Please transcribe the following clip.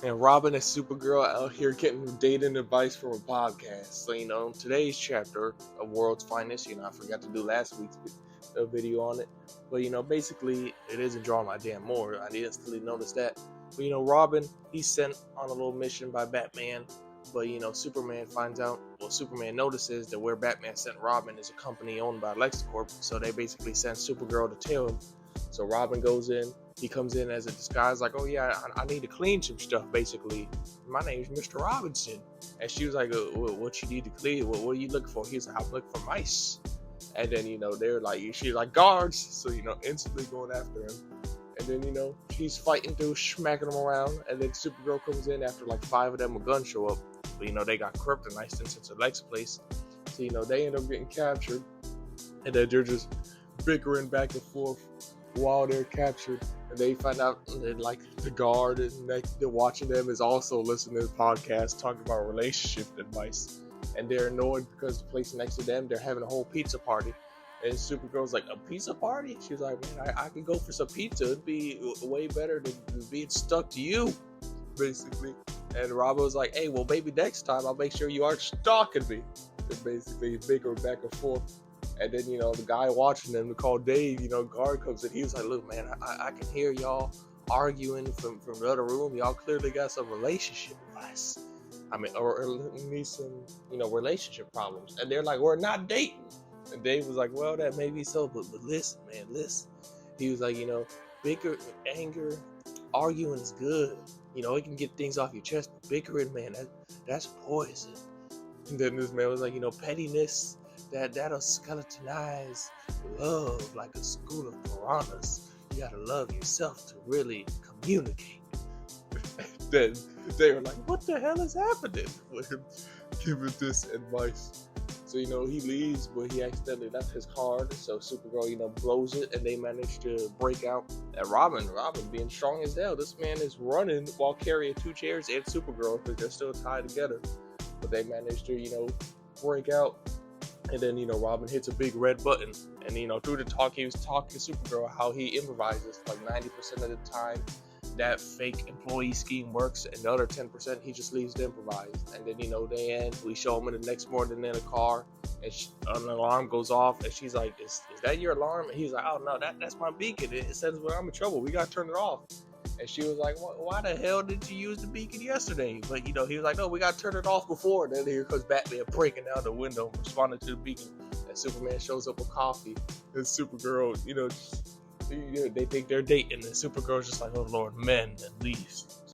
And Robin and Supergirl out here getting dating advice from a podcast. So, today's chapter of World's Finest, I forgot to do last week's video on it. But, basically, it isn't drawing my damn more. I instantly noticed that. But, Robin, he's sent on a little mission by Batman. But, Superman finds out, Superman notices that where Batman sent Robin is a company owned by LexCorp. So they basically sent Supergirl to tell him. So Robin goes in. He comes in as a disguise, like, oh yeah, I need to clean some stuff, basically. My name's Mr. Robinson. And she was like, what you need to clean? What are you looking for? He's like, I'm looking for mice. And then, they're like, she's like, guards. So, instantly going after him. And then, he's fighting through, smacking them around. And then Supergirl comes in after like 5 of them with guns show up. But, they got kryptonite since it's Alex's place. So, they end up getting captured. And then they're just bickering back and forth while they're captured. And they find out that, like, the guard and they're watching them is also listening to the podcast talking about relationship advice. And they're annoyed because the place next to them, they're having a whole pizza party. And Supergirl's like, a pizza party? She's like, man, I could go for some pizza. It'd be way better than being stuck to you, basically. And Robin was like, hey, well, maybe next time I'll make sure you aren't stalking me. And basically bicker back and forth. And then, the guy watching them, called Dave, guard comes in. He was like, look, man, I can hear y'all arguing from the other room. Y'all clearly got some relationship advice. Or at least some, relationship problems. And they're like, we're not dating. And Dave was like, well, that may be so, but listen, man, listen. He was like, bicker, anger, arguing is good. It can get things off your chest. But bickering, man, that's poison. And then this man was like, pettiness, that'll skeletonize love like a school of piranhas. You gotta love yourself to really communicate. Then they were like, what the hell is happening with him giving this advice? So, he leaves, but he accidentally left his card. So Supergirl, blows it, and they manage to break out. And Robin being strong as hell. This man is running while carrying 2 chairs and Supergirl because they're still tied together. But they managed to, break out. And then, Robin hits a big red button. And, through the talk, he was talking to Supergirl how he improvises. Like 90% of the time, that fake employee scheme works. And the other 10%, he just leaves to improvise. And then, they end. We show him in the next morning in a car. And an alarm goes off. And she's like, is that your alarm? And he's like, oh, no, that's my beacon. It says when I'm in trouble. We got to turn it off. And she was like, why the hell did you use the beacon yesterday? But, he was like, no, we got to turn it off before. And then here comes Batman breaking down the window, responding to the beacon. And Superman shows up with coffee. And Supergirl, they think they're dating. And Supergirl's just like, oh, Lord, men at least.